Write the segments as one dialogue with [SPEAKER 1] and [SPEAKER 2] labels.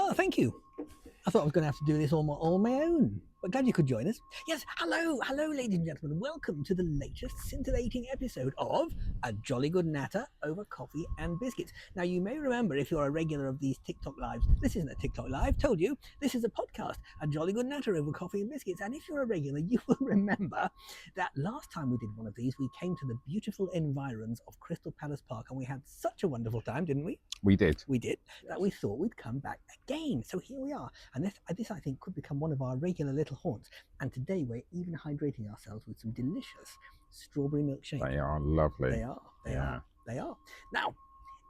[SPEAKER 1] Oh, thank you. I thought I was going to have to do this all on my own, but glad you could join us. Yes, hello, ladies and gentlemen. Welcome to the latest scintillating episode of A Jolly Good Natter Over Coffee and Biscuits. Now, you may remember, if you're a regular of these TikTok lives, this isn't a TikTok live, told you, this is a podcast, A Jolly Good Natter Over Coffee and Biscuits. And if you're a regular, you will remember that last time we did one of these, we came to the beautiful environs of Crystal Palace Park, and we had such a wonderful time, didn't we?
[SPEAKER 2] We did,
[SPEAKER 1] that we thought we'd come back again. So here we are. And this, I think, could become one of our regular little haunts. And today we're even hydrating ourselves with some delicious strawberry milkshakes.
[SPEAKER 2] They are lovely.
[SPEAKER 1] They are. Now,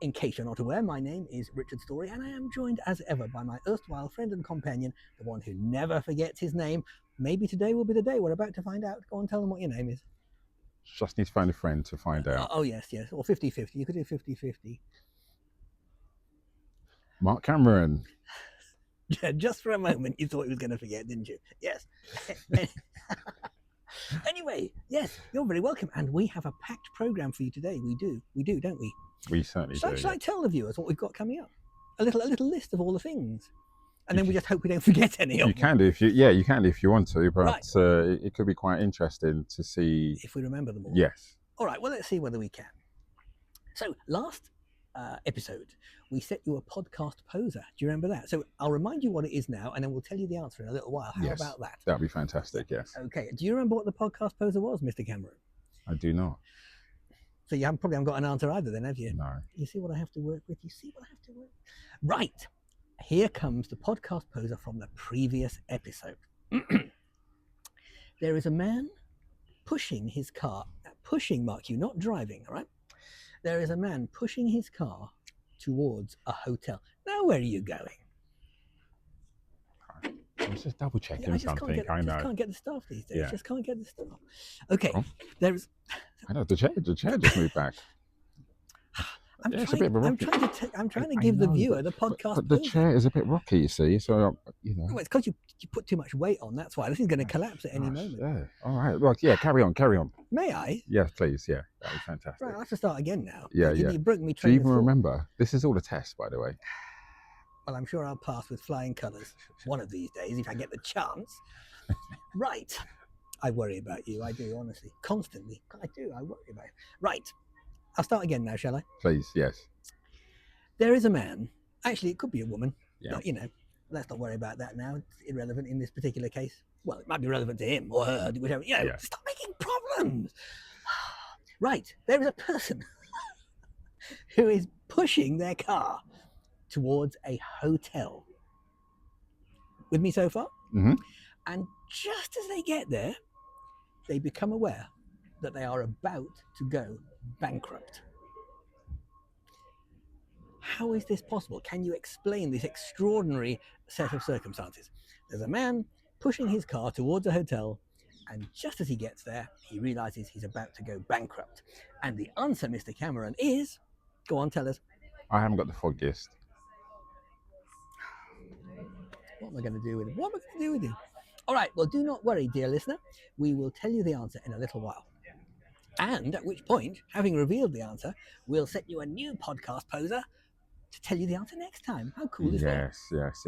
[SPEAKER 1] in case you're not aware, my name is Richard Story, and I am joined as ever by my erstwhile friend and companion, the one who never forgets his name. Maybe today will be the day. We're about to find out. Go on, tell them what your name is.
[SPEAKER 2] Just need to find a friend to find out.
[SPEAKER 1] Oh, yes. Or 50-50. You could do 50-50.
[SPEAKER 2] Mark Cameron.
[SPEAKER 1] Just for a moment, you thought he was going to forget, didn't you? Yes. Anyway, yes, you're very welcome. And we have a packed program for you today. We do, don't we?
[SPEAKER 2] We certainly do.
[SPEAKER 1] Shall I tell the viewers what we've got coming up? A little list of all the things. And then we just hope we don't forget any of them.
[SPEAKER 2] You can do if you want to, but right. It could be quite interesting to see
[SPEAKER 1] if we remember them all.
[SPEAKER 2] Yes.
[SPEAKER 1] All right, well, let's see whether we can. So last episode, we set you a podcast poser. Do you remember that? So I'll remind you what it is now, and then we'll tell you the answer in a little while. How about that?
[SPEAKER 2] That'd be fantastic, yes.
[SPEAKER 1] Okay, do you remember what the podcast poser was, Mr. Cameron?
[SPEAKER 2] I do not.
[SPEAKER 1] So you probably haven't got an answer either then, have you?
[SPEAKER 2] No.
[SPEAKER 1] You see what I have to work with? Right. Here comes the podcast poser from the previous episode. There is a man pushing his car. Pushing, mark you, not driving, all right? There is a man pushing his car towards a hotel. Now, where are you going?
[SPEAKER 2] I was just double checking something. I know.
[SPEAKER 1] I just can't get the stuff these days. Just can't get the stuff. Okay,
[SPEAKER 2] there's. I know the chair just moved back.
[SPEAKER 1] I'm trying to give the viewer the podcast.
[SPEAKER 2] But the chair is a bit rocky, you see. So
[SPEAKER 1] Well, it's because you put too much weight on. That's why this is going to collapse at any moment.
[SPEAKER 2] Yeah. All right. Well, yeah. Carry on.
[SPEAKER 1] May I?
[SPEAKER 2] Yes, please. Yeah, that was fantastic.
[SPEAKER 1] Right, I have to start again now.
[SPEAKER 2] Yeah.
[SPEAKER 1] You broke me.
[SPEAKER 2] Do you even remember? This is all a test, by the way.
[SPEAKER 1] Well, I'm sure I'll pass with flying colours one of these days if I get the chance. Right. I worry about you. I do, honestly, constantly. I do. I worry about you. Right. I'll start again now, shall I?
[SPEAKER 2] Please, yes.
[SPEAKER 1] There is a man. Actually, it could be a woman.
[SPEAKER 2] Yeah.
[SPEAKER 1] But, let's not worry about that now. It's irrelevant in this particular case. Well, it might be relevant to him or her, whichever. Stop making problems. Right. There is a person who is pushing their car towards a hotel. With me so far?
[SPEAKER 2] Mm-hmm.
[SPEAKER 1] And just as they get there, they become aware that they are about to go bankrupt. How is this possible? Can you explain this extraordinary set of circumstances? There's a man pushing his car towards a hotel, and just as he gets there, he realizes he's about to go bankrupt. And the answer, Mr. Cameron, is... Go on, tell us.
[SPEAKER 2] I haven't got the foggiest.
[SPEAKER 1] What am I going to do with it? All right, well, do not worry, dear listener. We will tell you the answer in a little while. And at which point, having revealed the answer, we'll set you a new podcast poser to tell you the answer next time. How cool is that?
[SPEAKER 2] Yes.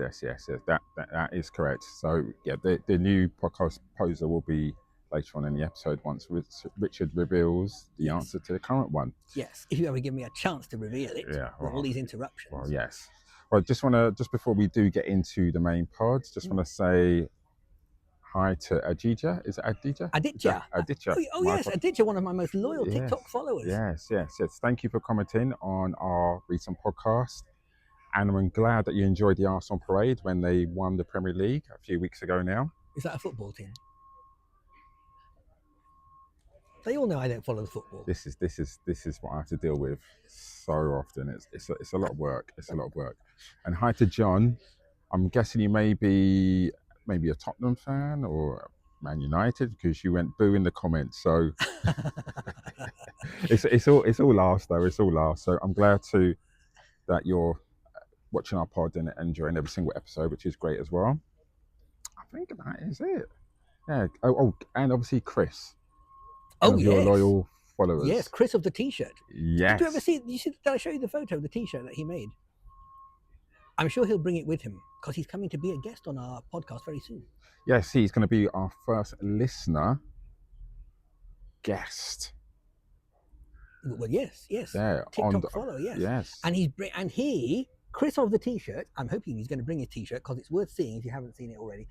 [SPEAKER 2] That is correct. So, yeah, the new podcast poser will be later on in the episode once Richard reveals the answer to the current one.
[SPEAKER 1] Yes, if you ever give me a chance to reveal it.
[SPEAKER 2] Yeah.
[SPEAKER 1] With all these interruptions.
[SPEAKER 2] Well, yes. Well, just before we do get into the main pods, just want to say hi to Aditja. Is it Aditja?
[SPEAKER 1] Aditja. Oh yes, Aditja, one of my most loyal TikTok followers.
[SPEAKER 2] Yes. Thank you for commenting on our recent podcast. And I'm glad that you enjoyed the Arsenal parade when they won the Premier League a few weeks ago now.
[SPEAKER 1] Is that a football team? They all know I don't follow the football.
[SPEAKER 2] This is what I have to deal with so often. It's a lot of work. It's a lot of work. And hi to John. I'm guessing you may be maybe a Tottenham fan or Man United because you went boo in the comments. So it's all laughs though. It's all laughs. So I'm glad that you're watching our pod and enjoying every single episode, which is great as well. I think that is it. Yeah. Oh, and obviously Chris.
[SPEAKER 1] Oh, yes.
[SPEAKER 2] Your loyal followers.
[SPEAKER 1] Yes, Chris of the T-shirt.
[SPEAKER 2] Yes.
[SPEAKER 1] Did you ever see? Did I show you the photo of the T-shirt that he made? I'm sure he'll bring it with him because he's coming to be a guest on our podcast very soon.
[SPEAKER 2] Yes, he's going to be our first listener guest.
[SPEAKER 1] Well, yes.
[SPEAKER 2] Yeah,
[SPEAKER 1] TikTok follow, yes.
[SPEAKER 2] Yes.
[SPEAKER 1] And Chris of the T-shirt, I'm hoping he's going to bring his T-shirt because it's worth seeing if you haven't seen it already.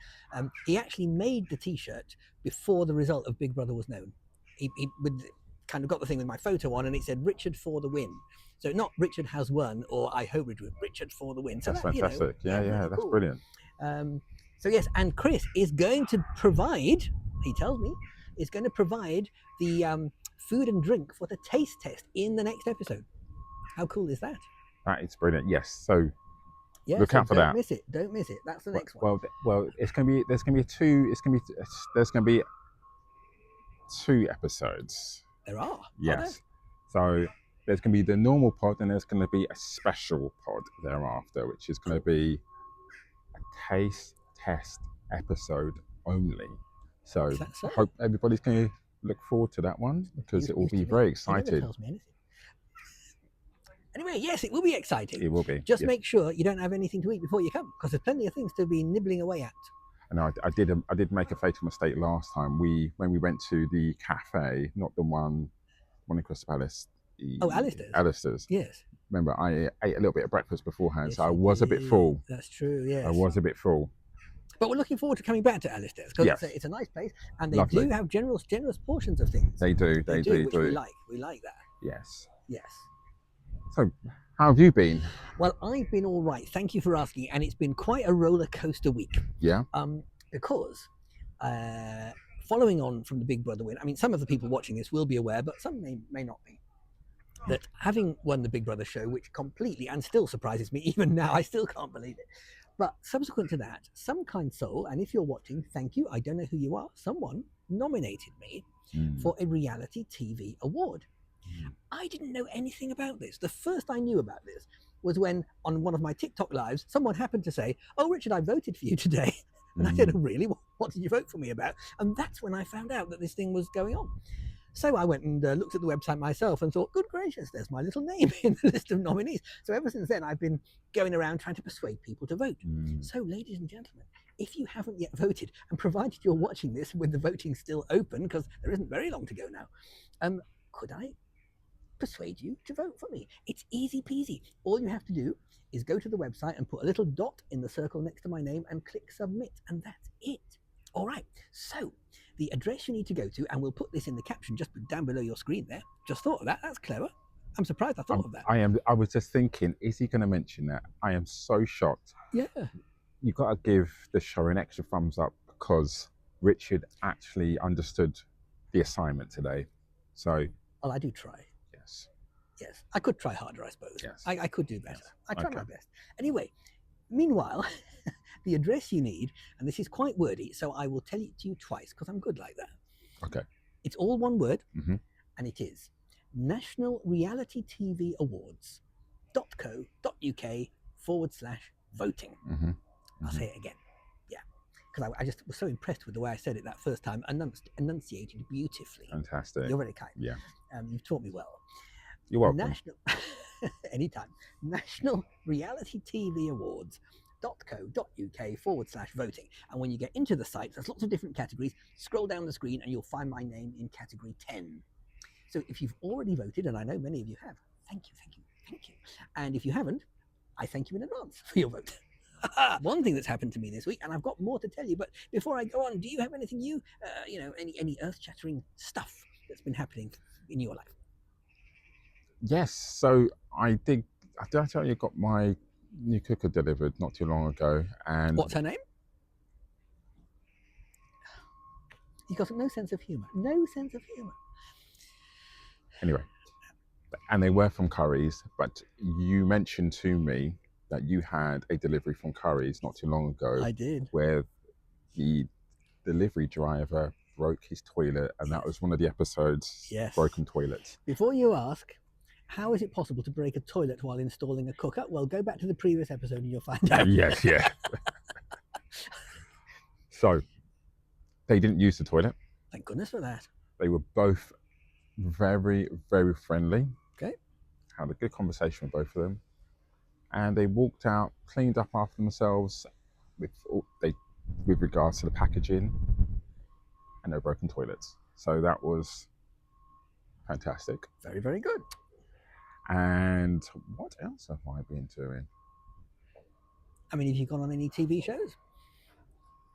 [SPEAKER 1] He actually made the T-shirt before the result of Big Brother was known. He kind of got the thing with my photo on, and it said Richard for the win. So not Richard has won, or I hope Richard for the win. So
[SPEAKER 2] that's fantastic. Yeah, that's
[SPEAKER 1] cool.
[SPEAKER 2] Brilliant.
[SPEAKER 1] So yes, and Chris is going to provide, he tells me, is going to provide the food and drink for the taste test in the next episode. How cool is that?
[SPEAKER 2] That is brilliant. Yes. So look out for
[SPEAKER 1] that. Don't miss it. That's the next one.
[SPEAKER 2] Well, there's going to be 2 episodes.
[SPEAKER 1] There are.
[SPEAKER 2] Yes. So there's going to be the normal pod, and there's going to be a special pod thereafter, which is going to be a taste test episode only. So I hope everybody's going to look forward to that one, because it will be very exciting.
[SPEAKER 1] Anyway, yes, it will be exciting.
[SPEAKER 2] It will be.
[SPEAKER 1] Just make sure you don't have anything to eat before you come, because there's plenty of things to be nibbling away at.
[SPEAKER 2] And I did make a fatal mistake last time. When we went to the cafe, not the one in Crystal Palace. Alistair's.
[SPEAKER 1] Yes.
[SPEAKER 2] Remember, I ate a little bit of breakfast beforehand, so I was a bit full.
[SPEAKER 1] That's true. Yes.
[SPEAKER 2] I was a bit full.
[SPEAKER 1] But we're looking forward to coming back to Alistair's, because it's a nice place, and they do have generous portions of things.
[SPEAKER 2] They do. Which
[SPEAKER 1] we like. We like that.
[SPEAKER 2] Yes.
[SPEAKER 1] Yes.
[SPEAKER 2] So, how have you been?
[SPEAKER 1] Well, I've been all right. Thank you for asking. And it's been quite a roller coaster week.
[SPEAKER 2] Yeah.
[SPEAKER 1] Because following on from the Big Brother win, I mean, some of the people watching this will be aware, but some may not be, that having won the Big Brother show, which completely and still surprises me even now, I still can't believe it. But subsequent to that, some kind soul, and if you're watching, thank you. I don't know who you are. Someone nominated me for a reality TV award. I didn't know anything about this. The first I knew about this was when, on one of my TikTok lives, someone happened to say, "Oh, Richard, I voted for you today." And I said, "Oh, really? What did you vote for me about?" And that's when I found out that this thing was going on. So I went and looked at the website myself and thought, good gracious, there's my little name in the list of nominees. So ever since then, I've been going around trying to persuade people to vote. So, ladies and gentlemen, if you haven't yet voted, and provided you're watching this with the voting still open, because there isn't very long to go now, could I persuade you to vote for me? It's easy peasy. All you have to do is go to the website and put a little dot in the circle next to my name and click submit, and that's it. All right, so the address you need to go to, and we'll put this in the caption just down below your screen there. Just thought of that. That's clever. I'm surprised I thought of that.
[SPEAKER 2] I was just thinking, is he going to mention that? I am so shocked.
[SPEAKER 1] Yeah.
[SPEAKER 2] You've got to give the show an extra thumbs up, because Richard actually understood the assignment today. So.
[SPEAKER 1] Well, I do try. Yes, I could try harder, I suppose.
[SPEAKER 2] Yes.
[SPEAKER 1] I could do better. I try my best. Anyway, meanwhile, the address you need, and this is quite wordy, so I will tell it to you twice, because I'm good like that.
[SPEAKER 2] Okay.
[SPEAKER 1] It's all one word, and it is National Reality TV Awards.co.uk/voting. I'll say it again. Yeah. Because I just was so impressed with the way I said it that first time, enunciated beautifully.
[SPEAKER 2] Fantastic.
[SPEAKER 1] You're very kind.
[SPEAKER 2] Yeah.
[SPEAKER 1] You've taught me well.
[SPEAKER 2] You're welcome.
[SPEAKER 1] Anytime. National Reality TV Awards.co.uk/voting. And when you get into the site, there's lots of different categories. Scroll down the screen and you'll find my name in category 10. So if you've already voted, and I know many of you have, thank you. And if you haven't, I thank you in advance for your vote. One thing that's happened to me this week, and I've got more to tell you, but before I go on, do you have anything any earth-shattering stuff that's been happening in your life?
[SPEAKER 2] Yes, so did I tell you I got my new cooker delivered not too long ago? And
[SPEAKER 1] what's her name? You've got no sense of humour.
[SPEAKER 2] Anyway, and they were from Curry's, but you mentioned to me that you had a delivery from Curry's not too long ago.
[SPEAKER 1] I did.
[SPEAKER 2] Where the delivery driver broke his toilet, and that was one of the episodes.
[SPEAKER 1] Yes.
[SPEAKER 2] Broken toilets.
[SPEAKER 1] Before you ask, how is it possible to break a toilet while installing a cooker? Well, go back to the previous episode and you'll find out.
[SPEAKER 2] Yes, yeah. So, they didn't use the toilet.
[SPEAKER 1] Thank goodness for that.
[SPEAKER 2] They were both very, very friendly.
[SPEAKER 1] Okay.
[SPEAKER 2] Had a good conversation with both of them. And they walked out, cleaned up after themselves, with regards to the packaging, and no broken toilets. So that was fantastic.
[SPEAKER 1] Very, very good.
[SPEAKER 2] And what else have I been doing?
[SPEAKER 1] I mean, have you gone on any TV shows?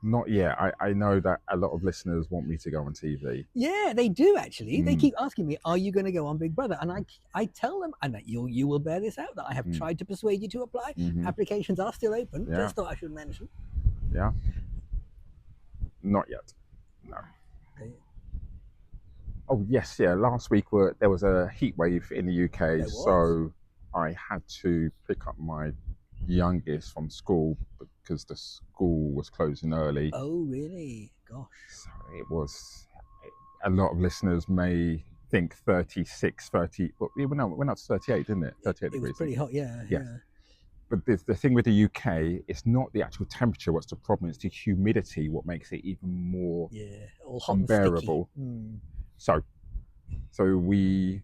[SPEAKER 2] Not yet. I know that a lot of listeners want me to go on TV.
[SPEAKER 1] Yeah, they do actually. They keep asking me, "Are you going to go on Big Brother?" And I tell them, and you will bear this out, that I have tried to persuade you to apply. Applications are still open.
[SPEAKER 2] Yeah.
[SPEAKER 1] Just thought I should mention.
[SPEAKER 2] Yeah. Not yet. No.
[SPEAKER 1] Okay.
[SPEAKER 2] Oh yes, yeah. Last week there was a heat wave in the UK, so I had to pick up my youngest from school because the school was closing early.
[SPEAKER 1] Oh really? Gosh.
[SPEAKER 2] So it was. A lot of listeners may think 36, 30. But it went up to 38, didn't it? 38 degrees.
[SPEAKER 1] It was pretty hot, yeah.
[SPEAKER 2] Yes. Yeah. But the thing with the UK, it's not the actual temperature what's the problem, it's the humidity what makes it even more
[SPEAKER 1] all hot
[SPEAKER 2] unbearable.
[SPEAKER 1] And
[SPEAKER 2] So we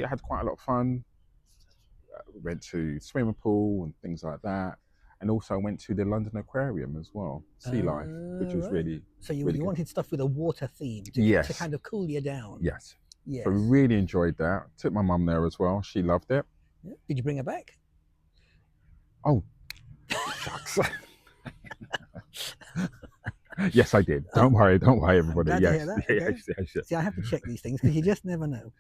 [SPEAKER 2] had quite a lot of fun. We went to swimming pool and things like that, and also went to the London Aquarium as well, sea life, which was really.
[SPEAKER 1] So you
[SPEAKER 2] really
[SPEAKER 1] wanted stuff with a water theme to kind of cool you down.
[SPEAKER 2] Yes. So we really enjoyed that. Took my mum there as well. She loved it.
[SPEAKER 1] Yeah. Did you bring her back?
[SPEAKER 2] Oh, shucks. Yes, I did. Don't worry, everybody. Yes.
[SPEAKER 1] Yes. See, I have to check these things because you just never know.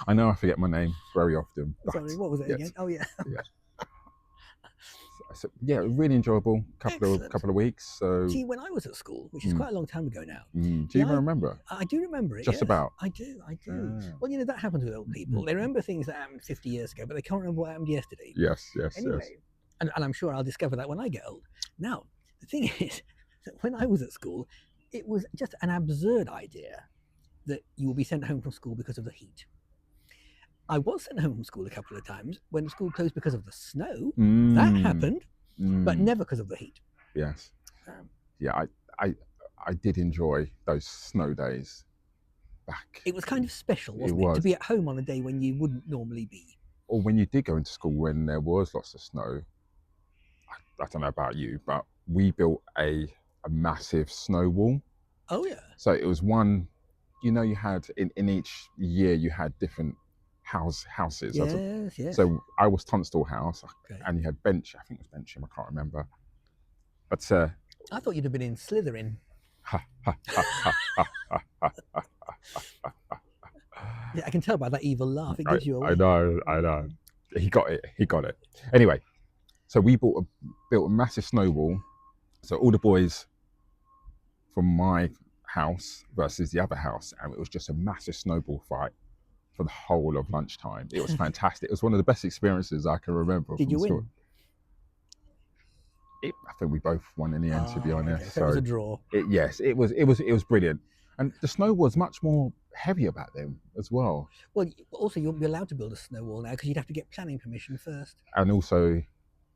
[SPEAKER 2] I know I forget my name very often.
[SPEAKER 1] Sorry, what was it again? Oh yeah.
[SPEAKER 2] So, yeah, really enjoyable couple of weeks. So
[SPEAKER 1] see, when I was at school, which is quite a long time ago now.
[SPEAKER 2] Do you even remember?
[SPEAKER 1] I do remember it.
[SPEAKER 2] Just about.
[SPEAKER 1] I do. Well, you know, that happens with old people. They remember things that happened 50 years ago, but they can't remember what happened yesterday.
[SPEAKER 2] Yes.
[SPEAKER 1] Anyway, and I'm sure I'll discover that when I get old. Now, the thing is that when I was at school, it was just an absurd idea that you will be sent home from school because of the heat. I was sent home from school a couple of times when school closed because of the snow. That happened, but never because of the heat.
[SPEAKER 2] Yes. Yeah, I did enjoy those snow days back.
[SPEAKER 1] It was kind of special, wasn't it? To be at home on a day when you wouldn't normally be.
[SPEAKER 2] Or when you did go into school when there was lots of snow. I don't know about you, but we built a massive snow wall.
[SPEAKER 1] Oh yeah.
[SPEAKER 2] So it was one, you had in each year you had different houses.
[SPEAKER 1] Yes.
[SPEAKER 2] So I was Tunstall House, and you had Bench. I think it was Bencham. I can't remember. But
[SPEAKER 1] I thought you'd have been in Slytherin. Yeah, I can tell by that evil laugh. It gives you away.
[SPEAKER 2] I know. He got it. Anyway, so we built a massive snowball. So all the boys from my house versus the other house, and it was just a massive snowball fight for the whole of lunchtime. It was fantastic. It was one of the best experiences I can remember.
[SPEAKER 1] Did you win?
[SPEAKER 2] I think we both won in the end, to be honest.
[SPEAKER 1] Okay. So it was a draw.
[SPEAKER 2] Yes, it was brilliant. And the snow was much more heavier back then as well.
[SPEAKER 1] Well, also you'll be allowed to build a snow wall now because you'd have to get planning permission first.
[SPEAKER 2] And also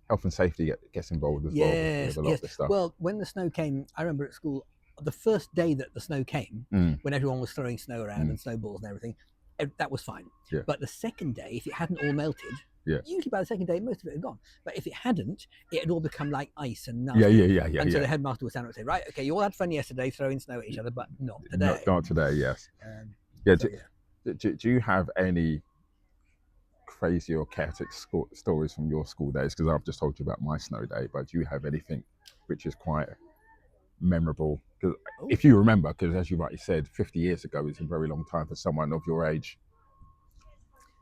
[SPEAKER 2] health and safety gets involved as well with a lot of this stuff.
[SPEAKER 1] Well, when the snow came, I remember at school, the first day that the snow came, when everyone was throwing snow around and snowballs and everything, that was fine.
[SPEAKER 2] Yeah.
[SPEAKER 1] But the second day, if it hadn't all melted, usually by the second day, most of it had gone. But if it hadn't, it had all become like ice and nasty.
[SPEAKER 2] Yeah.
[SPEAKER 1] And so the headmaster would stand up and say, right, okay, you all had fun yesterday throwing snow at each other, but not today.
[SPEAKER 2] Not today, yes. Do you have any crazy or chaotic stories from your school days? Because I've just told you about my snow day, but do you have anything which is quite memorable? Because if you remember, because as you rightly said, 50 years ago is a very long time for someone of your age.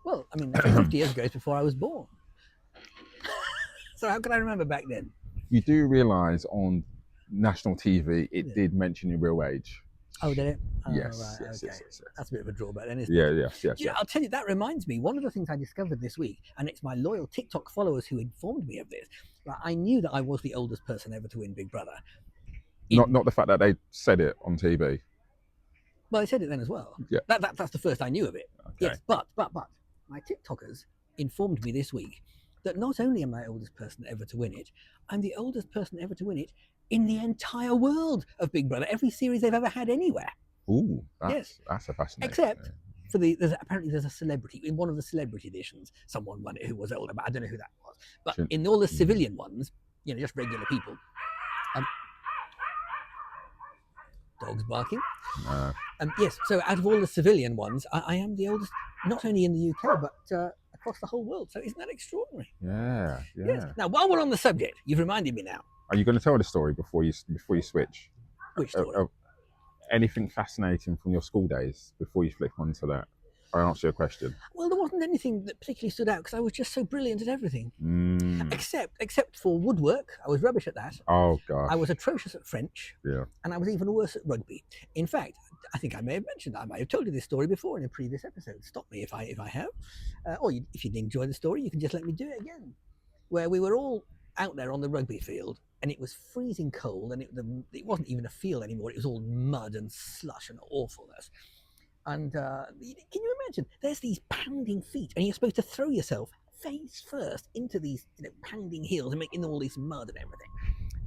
[SPEAKER 1] Well, I mean, 50 years ago is before I was born. So how can I remember back then?
[SPEAKER 2] You do realise on national TV, it did mention your real age.
[SPEAKER 1] Oh, did it? Oh,
[SPEAKER 2] yes,
[SPEAKER 1] right,
[SPEAKER 2] yes.
[SPEAKER 1] That's a bit of a drawback then, isn't it?
[SPEAKER 2] Yes.
[SPEAKER 1] I'll tell you, that reminds me, one of the things I discovered this week, and it's my loyal TikTok followers who informed me of this, but I knew that I was the oldest person ever to win Big Brother.
[SPEAKER 2] Not the fact that they said it on TV.
[SPEAKER 1] Well, they said it then as well.
[SPEAKER 2] Yeah.
[SPEAKER 1] That's the first I knew of it.
[SPEAKER 2] Okay.
[SPEAKER 1] Yes, but my TikTokers informed me this week that not only am I the oldest person ever to win it, I'm the oldest person ever to win it in the entire world of Big Brother, every series they've ever had anywhere.
[SPEAKER 2] Ooh, that's a fascinating.
[SPEAKER 1] Except for apparently there's a celebrity in one of the celebrity editions. Someone won it who was older, but I don't know who that was. But in all the civilian ones, just regular people, Dogs barking.
[SPEAKER 2] No.
[SPEAKER 1] Yes, so out of all the civilian ones, I am the oldest, not only in the UK, but across the whole world. So isn't that extraordinary?
[SPEAKER 2] Yeah.
[SPEAKER 1] Yes. Now, while we're on the subject, you've reminded me now.
[SPEAKER 2] Are you going to tell the story before you switch?
[SPEAKER 1] Which story?
[SPEAKER 2] Anything fascinating from your school days before you flip onto that? I answer your question.
[SPEAKER 1] Well, there wasn't anything that particularly stood out because I was just so brilliant at everything. Except for woodwork. I was rubbish at that.
[SPEAKER 2] Oh, gosh.
[SPEAKER 1] I was atrocious at French.
[SPEAKER 2] Yeah.
[SPEAKER 1] And I was even worse at rugby. In fact, I think I may have mentioned that. I might have told you this story before in a previous episode. Stop me if I have. If you didn't enjoy the story, you can just let me do it again. Where we were all out there on the rugby field and it was freezing cold and it wasn't even a field anymore. It was all mud and slush and awfulness. And can you imagine? There's these pounding feet, and you're supposed to throw yourself face first into these, pounding heels and making all this mud and everything.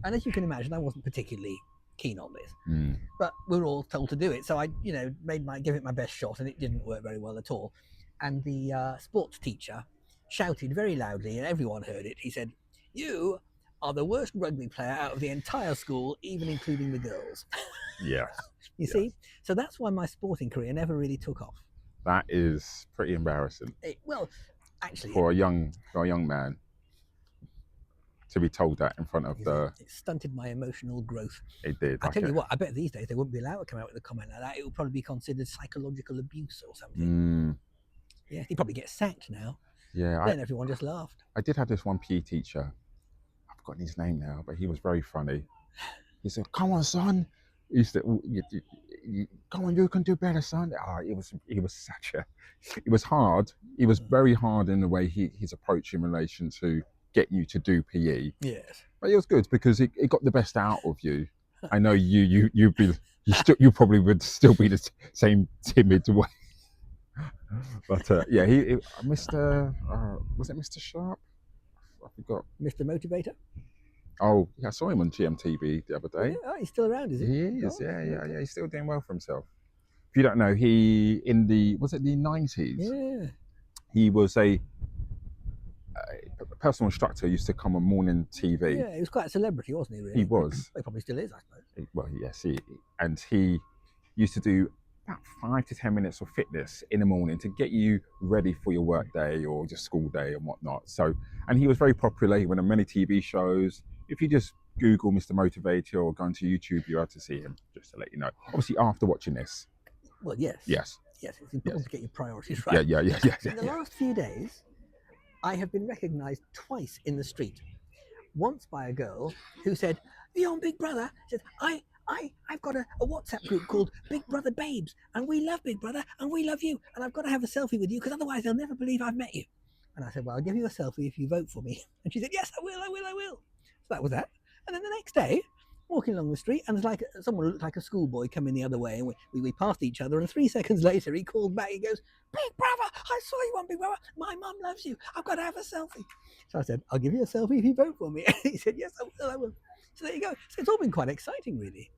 [SPEAKER 1] And as you can imagine, I wasn't particularly keen on this, but we were all told to do it. So I, gave it my best shot, and it didn't work very well at all. And the sports teacher shouted very loudly, and everyone heard it. He said, "You are the worst rugby player out of the entire school, even including the girls."
[SPEAKER 2] Yes.
[SPEAKER 1] You see? So that's why my sporting career never really took off.
[SPEAKER 2] That is pretty embarrassing.
[SPEAKER 1] Actually,
[SPEAKER 2] for a young man to be told that in front of
[SPEAKER 1] it stunted my emotional growth.
[SPEAKER 2] It did.
[SPEAKER 1] I tell you what, I bet these days they wouldn't be allowed to come out with a comment like that. It would probably be considered psychological abuse or something. Yeah, he'd probably get sacked now.
[SPEAKER 2] Yeah.
[SPEAKER 1] Then everyone just laughed.
[SPEAKER 2] I did have this one PE teacher. I've forgotten his name now, but he was very funny. He said, "Come on, son." He said, "Come on, you can do better, son." He was such a, it was hard. He was very hard in the way his approach in relation to getting you to do PE.
[SPEAKER 1] Yes.
[SPEAKER 2] But it was good because it got the best out of you. I know you probably would still be the same timid way. But Mr. Was it Mr. Sharp? I forgot.
[SPEAKER 1] Mr. Motivator?
[SPEAKER 2] Oh, yeah, I saw him on GMTV the other day.
[SPEAKER 1] Oh, he's still around, is he?
[SPEAKER 2] He is, yeah. He's still doing well for himself. If you don't know, was it the 90s?
[SPEAKER 1] Yeah.
[SPEAKER 2] He was a personal instructor, used to come on morning TV.
[SPEAKER 1] Yeah, he was quite a celebrity, wasn't he, really?
[SPEAKER 2] He was.
[SPEAKER 1] He probably still is, I suppose.
[SPEAKER 2] Well, yes, he used to do about 5 to 10 minutes of fitness in the morning to get you ready for your work day or your school day and whatnot. So, and he was very popular. He went on many TV shows. If you just Google Mr. Motivator or go onto YouTube, you'll have to see him, just to let you know. Obviously, after watching this.
[SPEAKER 1] Well, yes.
[SPEAKER 2] Yes.
[SPEAKER 1] Yes, it's important to get your priorities right.
[SPEAKER 2] Yeah.
[SPEAKER 1] In the last few days, I have been recognised twice in the street. Once by a girl who said, "Are you on Big Brother?" She said, I've got a WhatsApp group called Big Brother Babes, and we love Big Brother, and we love you, and I've got to have a selfie with you, because otherwise they'll never believe I've met you. And I said, "Well, I'll give you a selfie if you vote for me." And she said, "Yes, I will. So that was that. And then the next day, walking along the street, and there's like someone who looked like a schoolboy coming the other way, and we passed each other, and 3 seconds later he called back. He goes, "Big Brother, I saw you on Big Brother. My mum loves you. I've got to have a selfie." So I said, "I'll give you a selfie if you vote for me." And he said, "Yes, I will. So there you go. So it's all been quite exciting, really.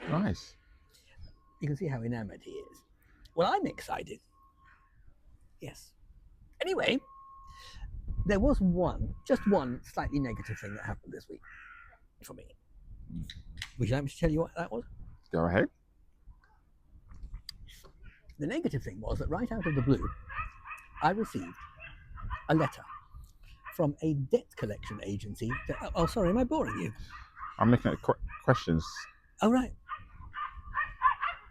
[SPEAKER 2] Nice.
[SPEAKER 1] You can see how enamoured he is. Well, I'm excited. Yes. Anyway, there was just one slightly negative thing that happened this week for me. Would you like me to tell you what that was?
[SPEAKER 2] Go ahead.
[SPEAKER 1] The negative thing was that right out of the blue, I received a letter from a debt collection agency. Oh, sorry, am I boring you?
[SPEAKER 2] I'm looking at questions.
[SPEAKER 1] Oh, right.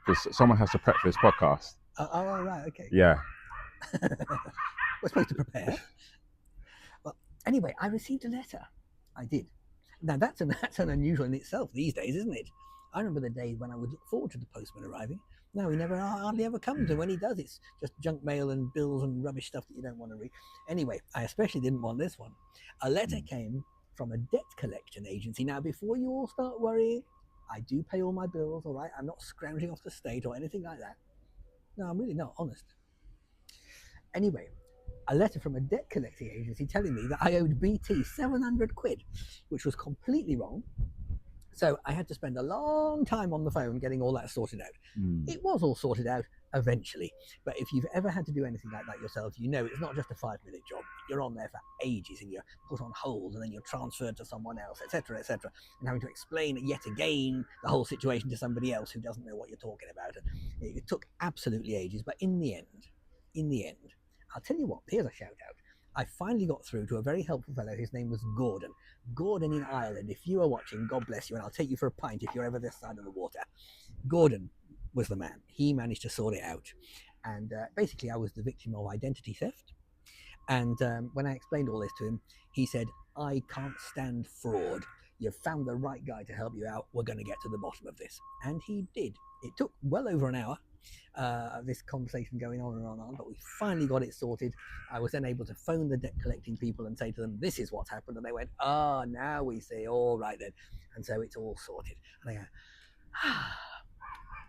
[SPEAKER 2] Because someone has to prep for this podcast.
[SPEAKER 1] Oh, right, okay.
[SPEAKER 2] Yeah.
[SPEAKER 1] We're supposed to prepare. Well, anyway, I received a letter. I did. Now, that's an unusual in itself these days, isn't it? I remember the days when I would look forward to the postman arriving. No, he hardly ever comes, and when he does, it's just junk mail and bills and rubbish stuff that you don't want to read. Anyway, I especially didn't want this one. A letter came from a debt collection agency. Now, before you all start worrying, I do pay all my bills, all right? I'm not scrounging off the state or anything like that. No, I'm really not, honest. Anyway, a letter from a debt collecting agency telling me that I owed BT 700 quid, which was completely wrong. So I had to spend a long time on the phone getting all that sorted out. It was all sorted out eventually. But if you've ever had to do anything like that yourself, you know it's not just a 5-minute job. You're on there for ages and you're put on hold and then you're transferred to someone else, etc., etc., and having to explain yet again the whole situation to somebody else who doesn't know what you're talking about. And it took absolutely ages. But in the end, I'll tell you what, here's a shout out. I finally got through to a very helpful fellow. His name was Gordon. Gordon in Ireland. If you are watching, God bless you, and I'll take you for a pint if you're ever this side of the water. Gordon was the man. He managed to sort it out. And basically, I was the victim of identity theft. And when I explained all this to him, he said, I can't stand fraud. You've found the right guy to help you out. We're going to get to the bottom of this. And he did. It took well over an hour. This conversation going on and on, but we finally got it sorted. I was then able to phone the debt collecting people and say to them, this is what's happened. And they went, now we see. All right then. And so it's all sorted. And I go,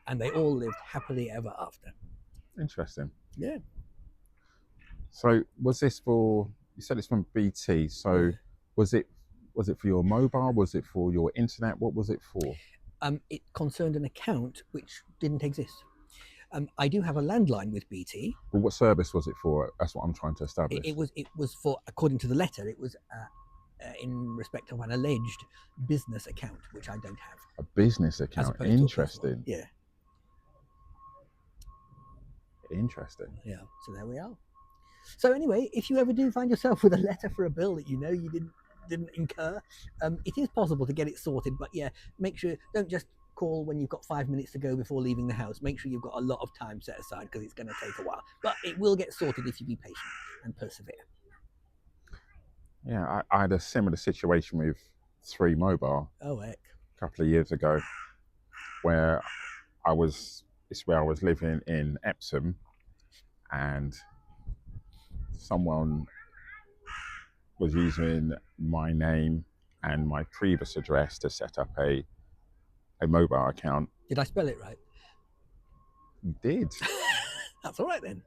[SPEAKER 1] and they all lived happily ever after.
[SPEAKER 2] Interesting.
[SPEAKER 1] Yeah.
[SPEAKER 2] So was this for, you said it's from BT, so was it for your mobile? Was it for your internet? What was it for?
[SPEAKER 1] It concerned an account which didn't exist. I do have a landline with BT.
[SPEAKER 2] But what service was it for? That's what I'm trying to establish.
[SPEAKER 1] It was for, according to the letter, it was in respect of an alleged business account, which I don't have.
[SPEAKER 2] A business account. Interesting.
[SPEAKER 1] Yeah.
[SPEAKER 2] Interesting.
[SPEAKER 1] Yeah. So there we are. So anyway, if you ever do find yourself with a letter for a bill that you know you didn't incur, it is possible to get it sorted. But yeah, make sure, don't just call when you've got 5 minutes to go before leaving the house. Make sure you've got a lot of time set aside because it's going to take a while. But it will get sorted if you be patient and persevere.
[SPEAKER 2] Yeah, I had a similar situation with 3 Mobile.
[SPEAKER 1] Oh, heck.
[SPEAKER 2] A couple of years ago, where I was living in Epsom, and someone was using my name and my previous address to set up a mobile account.
[SPEAKER 1] Did I spell it right?
[SPEAKER 2] You did.
[SPEAKER 1] That's all right then.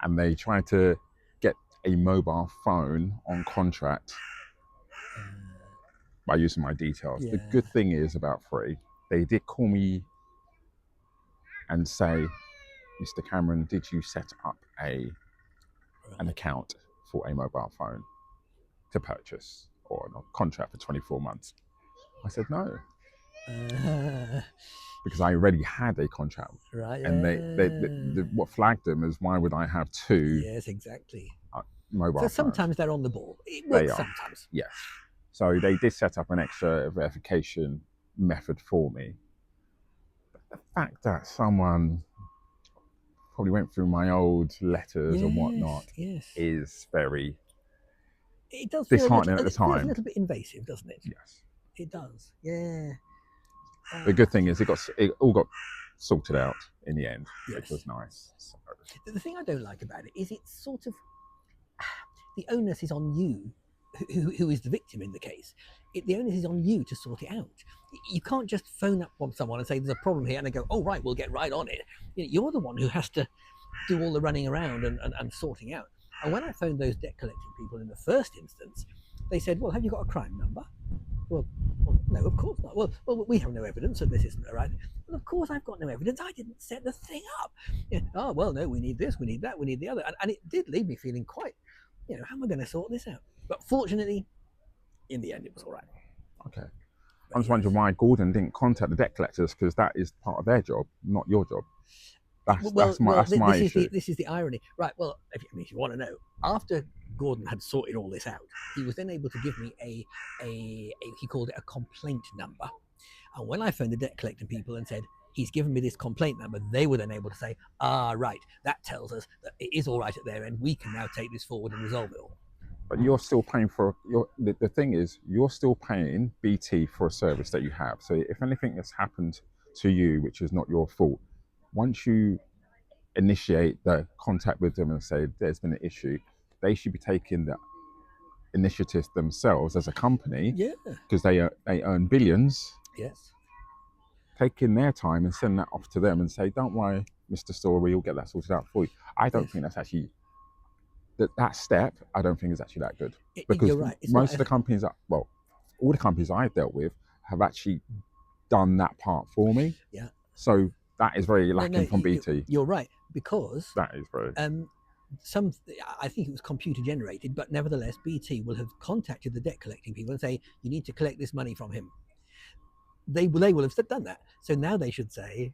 [SPEAKER 2] And they tried to get a mobile phone on contract by using my details.
[SPEAKER 1] Yeah.
[SPEAKER 2] The good thing is about 3, they did call me and say, Mr. Cameron, did you set up an account for a mobile phone to purchase or a contract for 24 months? I said no. Because I already had a contract.
[SPEAKER 1] Right.
[SPEAKER 2] And they what flagged them is, why would I have 2?
[SPEAKER 1] Yes, exactly.
[SPEAKER 2] Mobile phones?
[SPEAKER 1] Sometimes they're on the ball. It works sometimes.
[SPEAKER 2] Yes. So they did set up an extra verification method for me. But the fact that someone probably went through my old letters and whatnot is very disheartening at the time.
[SPEAKER 1] It feels a little bit invasive, doesn't it?
[SPEAKER 2] Yes.
[SPEAKER 1] It does. Yeah.
[SPEAKER 2] The good thing is it all got sorted out in the end, which was nice. So.
[SPEAKER 1] The thing I don't like about it is it's sort of, the onus is on you, who is the victim in the case. The onus is on you to sort it out. You can't just phone up on someone and say there's a problem here and they go, oh right, we'll get right on it. You're the one who has to do all the running around and sorting out. And when I phoned those debt collecting people in the first instance, they said, well, have you got a crime number? Well, no, of course not. Well, we have no evidence that this isn't right. Well, of course I've got no evidence. I didn't set the thing up. Oh, well, no, we need this, we need that, we need the other. And it did leave me feeling quite, how am I going to sort this out? But fortunately, in the end, it was all right.
[SPEAKER 2] Okay. I'm just wondering why Gordon didn't contact the debt collectors, because that is part of their job, not your job. That's my issue.
[SPEAKER 1] This is the irony. Right, well, if you want to know, after Gordon had sorted all this out, he was then able to give me he called it a complaint number. And when I phoned the debt collecting people and said, he's given me this complaint number, they were then able to say, right, that tells us that it is all right at their end. We can now take this forward and resolve it all.
[SPEAKER 2] But you're still paying for, the thing is, you're still paying BT for a service that you have. So if anything has happened to you, which is not your fault, once you initiate the contact with them and say there's been an issue, they should be taking the initiative themselves as a company, because they earn billions.
[SPEAKER 1] Yes.
[SPEAKER 2] Taking their time and send that off to them and say, don't worry, Mr. Story, we'll get that sorted out for you. I don't think that's actually, that step, I don't think is actually that good. Because
[SPEAKER 1] you're right.
[SPEAKER 2] most of the companies, all the companies I've dealt with have actually done that part for me.
[SPEAKER 1] Yeah.
[SPEAKER 2] So that is very lacking from BT.
[SPEAKER 1] You're right, because
[SPEAKER 2] That is very.
[SPEAKER 1] I think it was computer generated, but nevertheless, BT will have contacted the debt collecting people and say, you need to collect this money from him. They will have done that. So now they should say,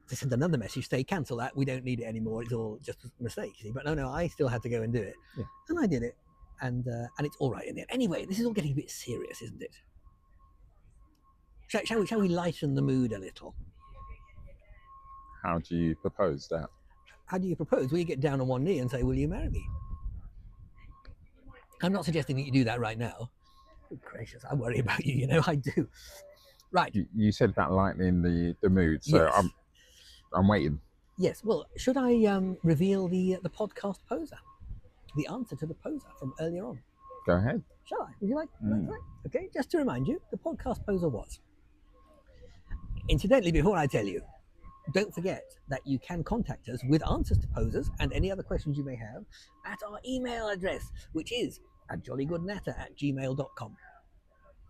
[SPEAKER 1] they send another message, say, cancel that, we don't need it anymore, it's all just a mistake. You see? But no, I still had to go and do it.
[SPEAKER 2] Yeah.
[SPEAKER 1] And I did it. And it's all right in the end. Anyway, this is all getting a bit serious, isn't it? Shall we lighten the mood a little?
[SPEAKER 2] How do you propose that?
[SPEAKER 1] How do you propose? Will you get down on one knee and say, will you marry me? I'm not suggesting that you do that right now. Good gracious, I worry about you, I do. Right.
[SPEAKER 2] You said about lightening the mood, so
[SPEAKER 1] Yes.
[SPEAKER 2] I'm waiting.
[SPEAKER 1] Yes, well, should I reveal the podcast poser? The answer to the poser from earlier on.
[SPEAKER 2] Go ahead.
[SPEAKER 1] Shall I? Would you like? Okay, just to remind you, the podcast poser was. Incidentally, before I tell you, don't forget that you can contact us with answers to posers and any other questions you may have at our email address, which is at jollygoodnatter@gmail.com.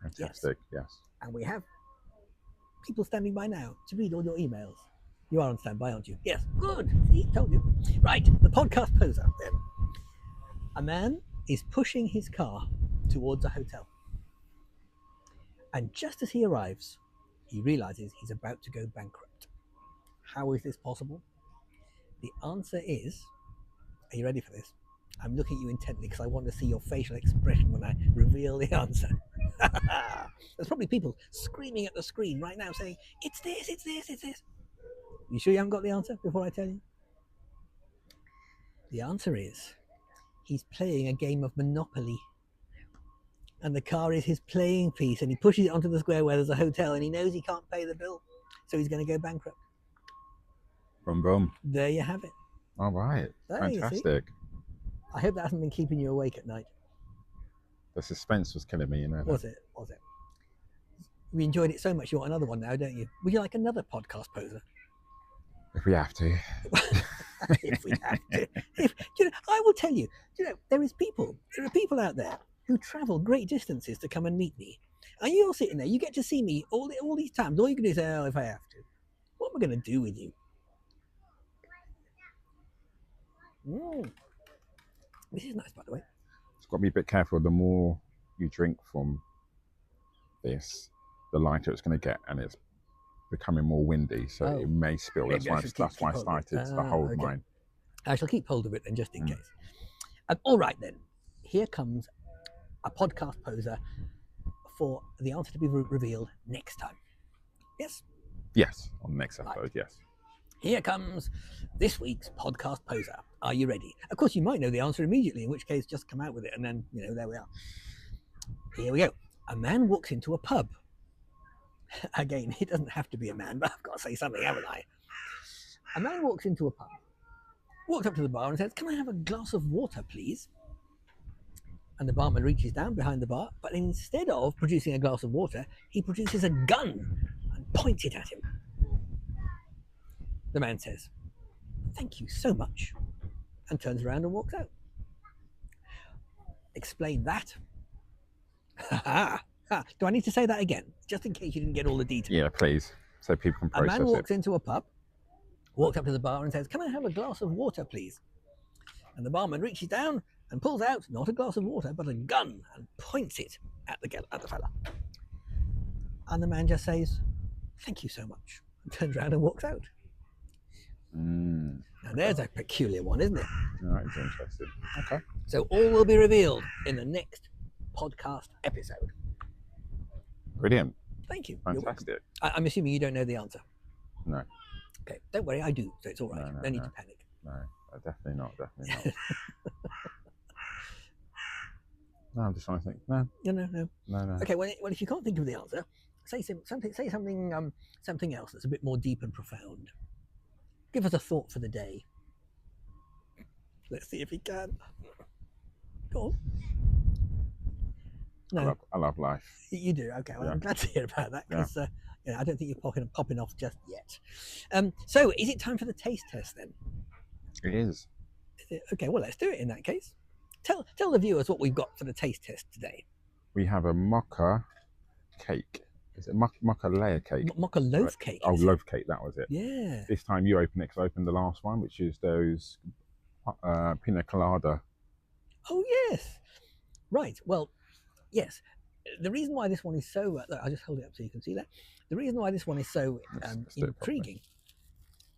[SPEAKER 2] Fantastic, yes.
[SPEAKER 1] And we have people standing by now to read all your emails. You are on standby, aren't you? Yes, good. See, told you. Right, the podcast poser then. A man is pushing his car towards a hotel. And just as he arrives, he realizes he's about to go bankrupt. How is this possible? The answer is, are you ready for this? I'm looking at you intently because I want to see your facial expression when I reveal the answer. There's probably people screaming at the screen right now saying, it's this, it's this, it's this. You sure you haven't got the answer before I tell you? The answer is, he's playing a game of Monopoly. And the car is his playing piece, and he pushes it onto the square where there's a hotel, and he knows he can't pay the bill, so he's going to go bankrupt.
[SPEAKER 2] Boom, boom.
[SPEAKER 1] There you have it.
[SPEAKER 2] All right. Fantastic.
[SPEAKER 1] I hope that hasn't been keeping you awake at night.
[SPEAKER 2] The suspense was killing me,
[SPEAKER 1] Was it? We enjoyed it so much, you want another one now, don't you? Would you like another podcast poser?
[SPEAKER 2] If we have to.
[SPEAKER 1] If we have to. I will tell you, there are people out there who travel great distances to come and meet me. And you're sitting there, you get to see me all these times. All you can do is say, oh, if I have to. What am I going to do with you? This is nice, by the way.
[SPEAKER 2] It's got to be a bit careful. The more you drink from this, the lighter it's going to get, and it's becoming more windy, so it may spill. That's why I started to hold mine.
[SPEAKER 1] I shall keep hold of it then, just in case. All right then, here comes a podcast poser for the answer to be revealed next time. Yes?
[SPEAKER 2] Yes, on the next episode, right. Yes.
[SPEAKER 1] Here comes this week's podcast poser. Are you ready? Of course, you might know the answer immediately, in which case just come out with it, and then, there we are. Here we go. A man walks into a pub. Again, it doesn't have to be a man, but I've got to say something, haven't I? A man walks into a pub, walks up to the bar and says, can I have a glass of water, please? And the barman reaches down behind the bar, but instead of producing a glass of water, he produces a gun and points it at him. The man says, thank you so much, and turns around and walks out. Explain that. Do I need to say that again, just in case you didn't get all the details?
[SPEAKER 2] Yeah, please, so people can process it.
[SPEAKER 1] A man walks into a pub, walks up to the bar and says, can I have a glass of water, please? And the barman reaches down and pulls out, not a glass of water, but a gun, and points it at the fella. And the man just says, thank you so much, and turns around and walks out. Now there's a peculiar one, isn't it?
[SPEAKER 2] All right, it's interesting. Okay.
[SPEAKER 1] So all will be revealed in the next podcast episode.
[SPEAKER 2] Brilliant.
[SPEAKER 1] Thank you.
[SPEAKER 2] Fantastic.
[SPEAKER 1] I'm assuming you don't know the answer.
[SPEAKER 2] No.
[SPEAKER 1] Okay, don't worry, I do, so it's all right. No need to panic.
[SPEAKER 2] No, definitely not. No, I'm just trying to think. No.
[SPEAKER 1] Okay, well, if you can't think of the answer, say something else that's a bit more deep and profound. Give us a thought for the day. Let's see if he can. Go on. No.
[SPEAKER 2] I love life.
[SPEAKER 1] You do? Okay, well, yeah. I'm glad to hear about that, because I don't think you're popping off just yet. So, is it time for the taste test then?
[SPEAKER 2] It is.
[SPEAKER 1] Okay, well, let's do it in that case. Tell the viewers what we've got for the taste test today.
[SPEAKER 2] We have a mocha cake. Is it mocha layer cake?
[SPEAKER 1] Mocha loaf
[SPEAKER 2] Right.
[SPEAKER 1] cake.
[SPEAKER 2] Oh,
[SPEAKER 1] is it?
[SPEAKER 2] loaf cake, that was it.
[SPEAKER 1] Yeah.
[SPEAKER 2] This time you open it because I opened the last one, which is those pina colada.
[SPEAKER 1] Oh, yes. Right. Well, yes. The reason why this one is so... I'll just hold it up so you can see that. The reason why this one is so
[SPEAKER 2] Let's do it properly.
[SPEAKER 1] intriguing,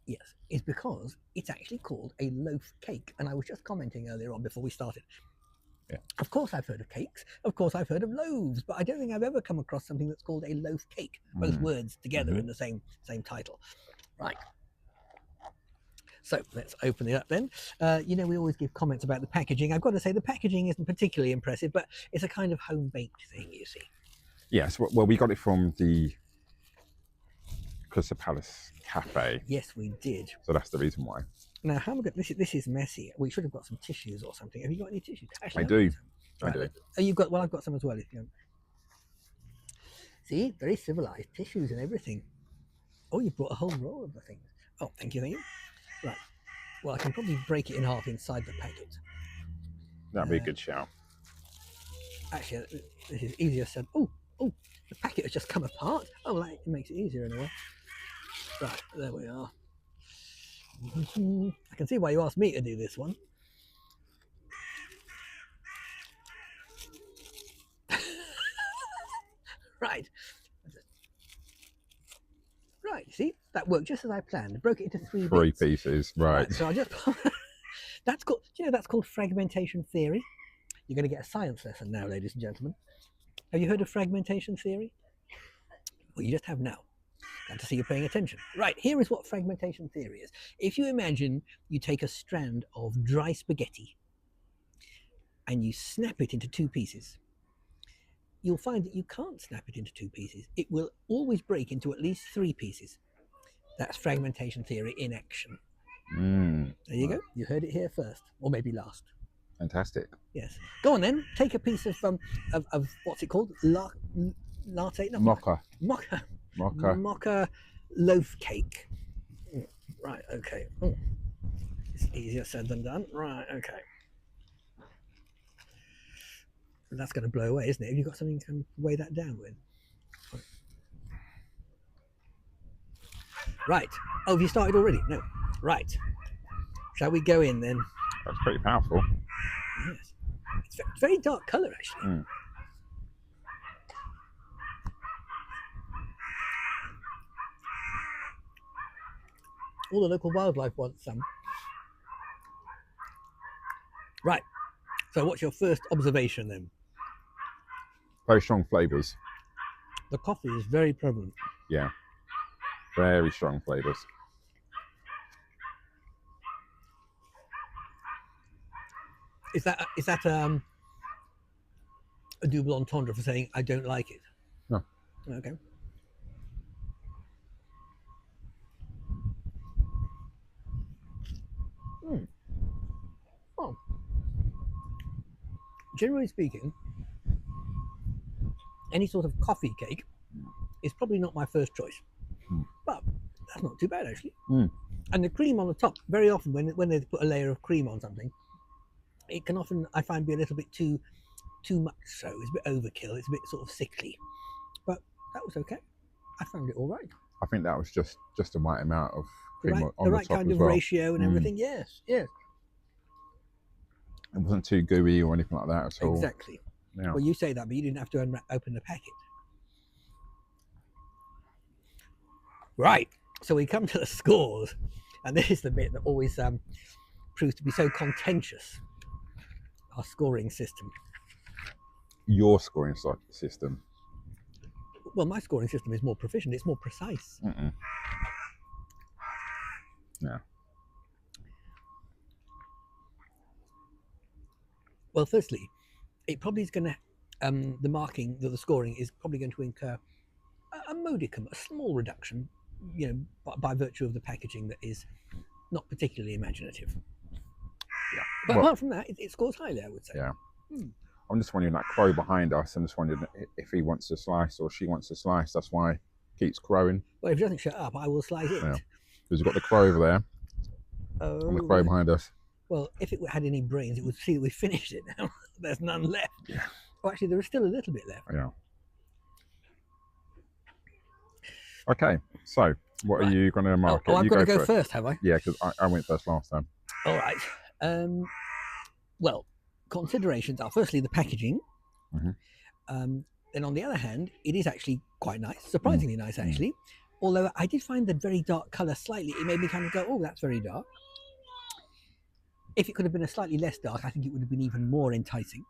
[SPEAKER 1] yes, is because it's actually called a loaf cake. And I was just commenting earlier on before we started.
[SPEAKER 2] Yeah.
[SPEAKER 1] Of course I've heard of cakes. Of course I've heard of loaves. But I don't think I've ever come across something that's called a loaf cake. Both words together in the same title. Right. So let's open it up then. You know, we always give comments about the packaging. I've got to say the packaging isn't particularly impressive, but it's a kind of home-baked thing, you see.
[SPEAKER 2] Yes, well, we got it from the Crystal Palace Cafe.
[SPEAKER 1] Yes, we did.
[SPEAKER 2] So that's the reason why.
[SPEAKER 1] Now, how am I going? This is messy. We should have got some tissues or something. Have you got any tissues? Actually,
[SPEAKER 2] I do.
[SPEAKER 1] Right.
[SPEAKER 2] I do.
[SPEAKER 1] Oh, you've got. Well, I've got some as well. If you see, very civilized tissues and everything. Oh, you brought a whole roll of the things. Oh, thank you. Right. Well, I can probably break it in half inside the packet.
[SPEAKER 2] That'd be a good shout.
[SPEAKER 1] Actually, this is easier said. Oh, the packet has just come apart. Oh, well, that makes it easier in a way. Right, there we are. I can see why you asked me to do this one. Right. Right, see, that worked just as I planned. I broke it into three bits.
[SPEAKER 2] Pieces, right.
[SPEAKER 1] So I just that's called, do you know, that's called fragmentation theory. You're going to get a science lesson now, ladies and gentlemen. Have you heard of fragmentation theory? Well, you just have now. Glad to see you're paying attention. Right, here is what fragmentation theory is. If you imagine you take a strand of dry spaghetti and you snap it into two pieces, you'll find that you can't snap it into two pieces. It will always break into at least three pieces. That's fragmentation theory in action. There you go. You heard it here first, or maybe last.
[SPEAKER 2] Fantastic.
[SPEAKER 1] Yes. Go on then. Take a piece of what's it called? Latte? No, mocha loaf cake. Right. Okay. It's easier said than done. Right. Okay. That's going to blow away, isn't it? Have you got something you can weigh that down with? Right. Oh, have you started already? No. Right. Shall we go in then?
[SPEAKER 2] That's pretty powerful.
[SPEAKER 1] Yes. It's a very dark colour, actually. All the local wildlife wants some. Right. So what's your first observation then?
[SPEAKER 2] Very strong flavours.
[SPEAKER 1] The coffee is very prevalent.
[SPEAKER 2] Yeah. Very strong flavours.
[SPEAKER 1] Is that a double entendre for saying I don't like it?
[SPEAKER 2] No.
[SPEAKER 1] Okay. Oh. Generally speaking, any sort of coffee cake is probably not my first choice, but that's not too bad actually. And the cream on the top, very often when they put a layer of cream on something, it can often, I find, be a little bit too much so. It's a bit overkill. It's a bit sort of sickly, but that was okay. I found it all right.
[SPEAKER 2] I think that was just the right amount of cream on
[SPEAKER 1] the
[SPEAKER 2] the
[SPEAKER 1] right
[SPEAKER 2] top
[SPEAKER 1] kind
[SPEAKER 2] as
[SPEAKER 1] of
[SPEAKER 2] well.
[SPEAKER 1] ratio and everything. Yes.
[SPEAKER 2] It wasn't too gooey or anything like that at all.
[SPEAKER 1] Exactly.
[SPEAKER 2] Yeah.
[SPEAKER 1] Well, you say that, but you didn't have to open the packet. Right. So we come to the scores, and this is the bit that always proves to be so contentious. Our scoring system.
[SPEAKER 2] Your scoring system.
[SPEAKER 1] Well, my scoring system is more proficient. It's more precise.
[SPEAKER 2] Yeah.
[SPEAKER 1] Well, firstly, it probably is going to, the marking, the scoring is probably going to incur a modicum, a small reduction, you know, by virtue of the packaging that is not particularly imaginative.
[SPEAKER 2] Yeah.
[SPEAKER 1] But apart from that, it scores highly, I would say.
[SPEAKER 2] Yeah. I'm just wondering, that crow behind us, I'm just wondering if he wants to slice or she wants to slice. That's why he keeps crowing.
[SPEAKER 1] Well, if he doesn't shut up, I will slice it.
[SPEAKER 2] Yeah. Because we've got the crow over there.
[SPEAKER 1] Oh,
[SPEAKER 2] And the crow behind us.
[SPEAKER 1] Well, if it had any brains, it would see that we finished it now. There's none left.
[SPEAKER 2] Yeah.
[SPEAKER 1] Oh, actually, there is still a little bit left.
[SPEAKER 2] Yeah. Okay, so what are
[SPEAKER 1] Right.
[SPEAKER 2] you going to mark it?
[SPEAKER 1] I've
[SPEAKER 2] You
[SPEAKER 1] got to go
[SPEAKER 2] first.
[SPEAKER 1] first, have I?
[SPEAKER 2] Yeah, because I went first last time.
[SPEAKER 1] All right. Well, considerations are firstly the packaging. Then on the other hand, it is actually quite nice, surprisingly nice actually. Although I did find the very dark colour slightly, it made me kind of go, oh, that's very dark. If it could have been a slightly less dark, I think it would have been even more enticing.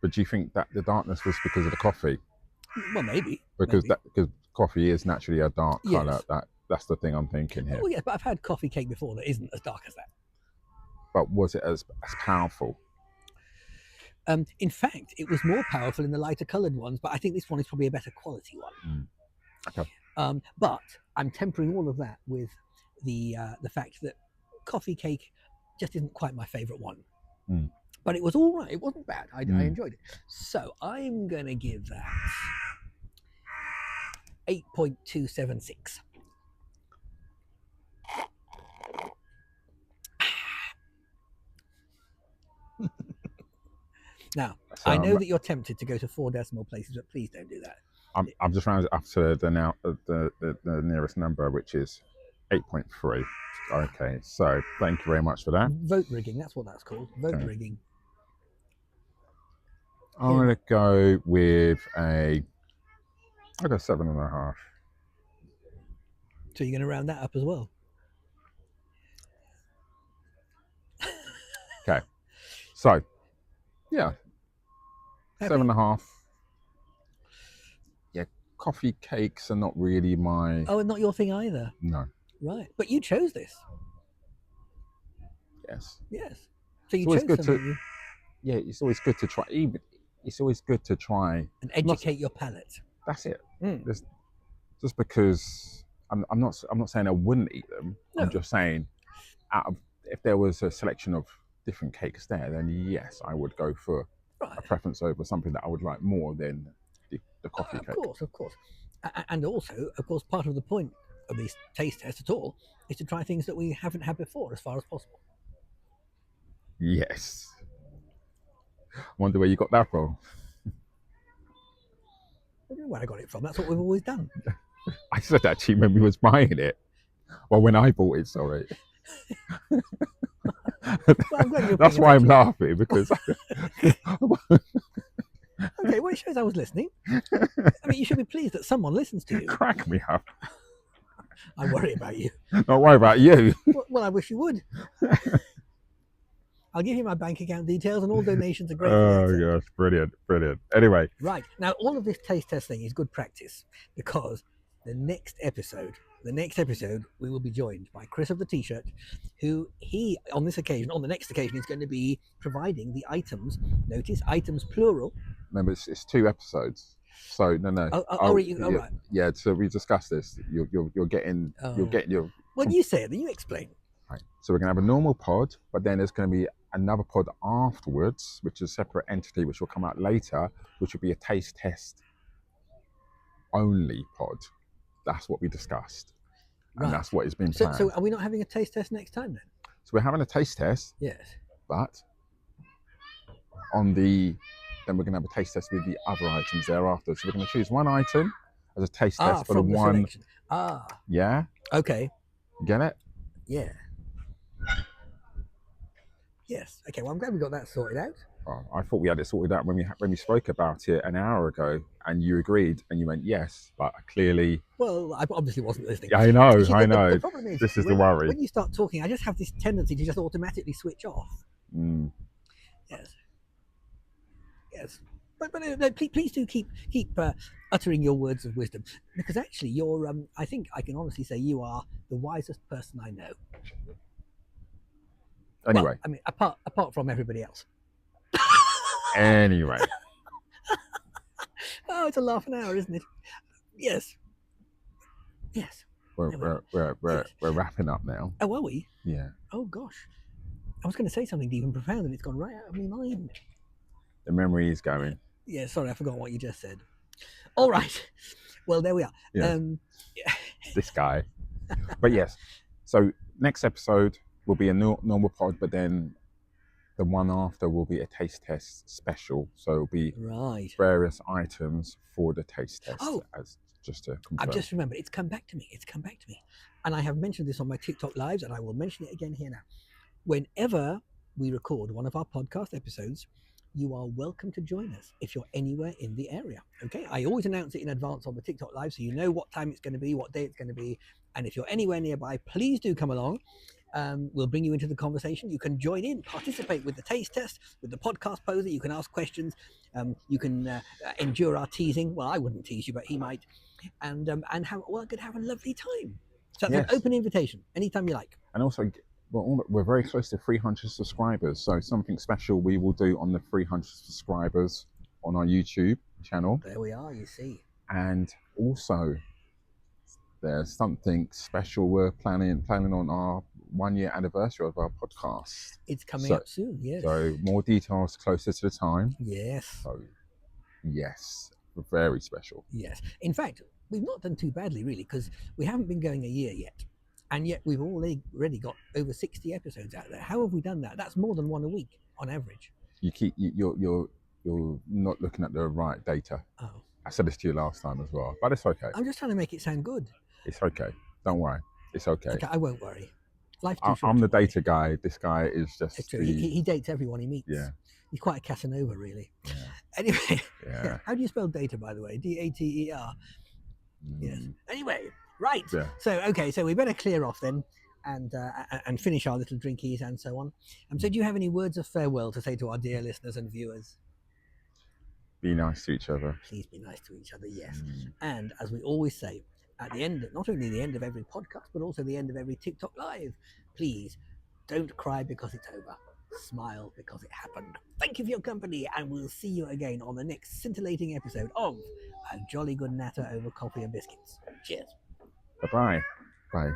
[SPEAKER 2] But do you think that the darkness was because of the coffee?
[SPEAKER 1] Well, maybe.
[SPEAKER 2] Because
[SPEAKER 1] maybe.
[SPEAKER 2] because coffee is naturally a dark
[SPEAKER 1] Yes.
[SPEAKER 2] colour. That's the thing I'm thinking here.
[SPEAKER 1] Oh, yes, but I've had coffee cake before that isn't as dark as that.
[SPEAKER 2] But was it as powerful?
[SPEAKER 1] In fact, it was more powerful in the lighter coloured ones, but I think this one is probably a better quality one.
[SPEAKER 2] Okay.
[SPEAKER 1] But I'm tempering all of that with the fact that coffee cake just isn't quite my favourite one. But it was all right. It wasn't bad. I enjoyed it. So I'm going to give that 8.276. Now,
[SPEAKER 2] So
[SPEAKER 1] I know that you're tempted to go to 4 decimal places, but please don't do that.
[SPEAKER 2] I'm just rounding up to the nearest number, which is 8.3. Okay, so thank you very much for that.
[SPEAKER 1] Vote rigging, that's what that's called. Vote rigging.
[SPEAKER 2] I'm going to go with I'll go 7.5.
[SPEAKER 1] So you're going to round that up as well?
[SPEAKER 2] Okay. So, yeah.
[SPEAKER 1] Happy?
[SPEAKER 2] 7.5. Yeah, coffee cakes are not really my...
[SPEAKER 1] Oh, and not your thing either?
[SPEAKER 2] No.
[SPEAKER 1] Right. But you chose this?
[SPEAKER 2] Yes.
[SPEAKER 1] Yes. So you
[SPEAKER 2] It's always
[SPEAKER 1] chose
[SPEAKER 2] good
[SPEAKER 1] something
[SPEAKER 2] to... Yeah, it's always good to try... It's always good to try...
[SPEAKER 1] and educate your palate.
[SPEAKER 2] That's it. Just because... I'm not saying I wouldn't eat them. No. I'm just saying, if there was a selection of different cakes there, then yes, I would go for a preference over something that I would like more than the coffee cake.
[SPEAKER 1] Of course. And also, of course, part of the point of these taste tests at all is to try things that we haven't had before as far as possible.
[SPEAKER 2] Yes. I wonder where you got that from.
[SPEAKER 1] I don't know where I got it from. That's what we've always done.
[SPEAKER 2] I said that to you when we was buying it. Well, when I bought it, sorry.
[SPEAKER 1] Well,
[SPEAKER 2] that's why I'm laughing, because...
[SPEAKER 1] Okay, well, it shows I was listening. I mean, you should be pleased that someone listens to you.
[SPEAKER 2] Crack me up.
[SPEAKER 1] I worry about you.
[SPEAKER 2] Don't worry about you.
[SPEAKER 1] Well, I wish you would. I'll give you my bank account details, and all donations are great.
[SPEAKER 2] Oh, gosh, brilliant. Anyway.
[SPEAKER 1] Right, now all of this taste test thing is good practice, because the next episode, we will be joined by Chris of the T-shirt, who on the next occasion, is going to be providing the items. Notice, items plural.
[SPEAKER 2] Remember, it's 2 episodes. So no.
[SPEAKER 1] Right.
[SPEAKER 2] Yeah. So we discussed this. You're getting your.
[SPEAKER 1] Well, you say it. Then you explain.
[SPEAKER 2] Right. So we're gonna have a normal pod, but then there's gonna be another pod afterwards, which is a separate entity, which will come out later, which will be a taste test only pod. That's what we discussed, and that's what has been planned.
[SPEAKER 1] So are we not having a taste test next time then?
[SPEAKER 2] So we're having a taste test.
[SPEAKER 1] Yes.
[SPEAKER 2] But then we're going to have a taste test with the other items thereafter. So we're going to choose one item as a taste test for the one.
[SPEAKER 1] Selection.
[SPEAKER 2] Yeah.
[SPEAKER 1] Okay.
[SPEAKER 2] Get it?
[SPEAKER 1] Yeah. Yes. Okay. Well, I'm glad we got that sorted out.
[SPEAKER 2] Oh, I thought we had it sorted out when we spoke about it an hour ago, and you agreed, and you went yes, but clearly.
[SPEAKER 1] Well, I obviously wasn't listening.
[SPEAKER 2] I know.
[SPEAKER 1] The problem is,
[SPEAKER 2] this is the worry.
[SPEAKER 1] When you start talking, I just have this tendency to just automatically switch off. Yes. But please do keep uttering your words of wisdom, because actually you're I think I can honestly say you are the wisest person I know.
[SPEAKER 2] Anyway,
[SPEAKER 1] well, I mean, apart from everybody else.
[SPEAKER 2] Anyway.
[SPEAKER 1] Oh, it's a laugh an hour, isn't it? Yes.
[SPEAKER 2] We're wrapping up now.
[SPEAKER 1] Oh, are we?
[SPEAKER 2] Yeah.
[SPEAKER 1] Oh gosh, I was going to say something deep and profound, and it's gone right out of my mind.
[SPEAKER 2] The memory is going.
[SPEAKER 1] Yeah, sorry, I forgot what you just said. All right. Well, there we are.
[SPEAKER 2] Yeah. This guy. But yes. So next episode will be a normal pod, but then the one after will be a taste test special. So it'll be various items for the taste test.
[SPEAKER 1] Oh,
[SPEAKER 2] just to confirm.
[SPEAKER 1] I've just remembered, it's come back to me. And I have mentioned this on my TikTok lives, and I will mention it again here now. Whenever we record one of our podcast episodes, you are welcome to join us if you're anywhere in the area. Okay, I always announce it in advance on the TikTok live, so you know what time it's going to be, what day it's going to be. And if you're anywhere nearby, please do come along. We'll bring you into the conversation. You can join in, participate with the taste test, with the podcast poser. You can ask questions. You can endure our teasing. Well, I wouldn't tease you, but he might. And could have a lovely time. So that's an open invitation, anytime you like.
[SPEAKER 2] And also, we're very close to 300 subscribers. So something special we will do on the 300 subscribers on our YouTube channel.
[SPEAKER 1] There we are, you see.
[SPEAKER 2] And also, there's something special we're planning on our 1 year anniversary of our podcast.
[SPEAKER 1] It's coming up soon, yes.
[SPEAKER 2] So more details closer to the time.
[SPEAKER 1] Yes.
[SPEAKER 2] So yes, very special.
[SPEAKER 1] Yes. In fact, we've not done too badly really, because we haven't been going a year yet. And yet we've already got over 60 episodes out there. How have we done that? That's more than one a week on average.
[SPEAKER 2] You're not looking at the right data.
[SPEAKER 1] Oh.
[SPEAKER 2] I said this to you last time as well, but it's okay.
[SPEAKER 1] I'm just trying to make it sound good.
[SPEAKER 2] It's okay. Don't worry. It's okay.
[SPEAKER 1] Okay, I won't worry. Life's too short.
[SPEAKER 2] I'm the data guy. This guy is just.
[SPEAKER 1] It's true. He dates everyone he meets.
[SPEAKER 2] Yeah.
[SPEAKER 1] He's quite a Casanova, really.
[SPEAKER 2] Yeah.
[SPEAKER 1] Anyway.
[SPEAKER 2] Yeah.
[SPEAKER 1] How do you spell data, by the way? D-A-T-E-R. Yes. Anyway, right.
[SPEAKER 2] Yeah.
[SPEAKER 1] So we better clear off then, and finish our little drinkies and so on. So do you have any words of farewell to say to our dear listeners and viewers?
[SPEAKER 2] Be nice to each other.
[SPEAKER 1] Please be nice to each other, yes. And as we always say, at the end, not only the end of every podcast, but also the end of every TikTok live, please don't cry because it's over. Smile because it happened. Thank you for your company, and we'll see you again on the next scintillating episode of A Jolly Good Natter Over Coffee and Biscuits. Cheers.
[SPEAKER 2] Bye-bye. Bye.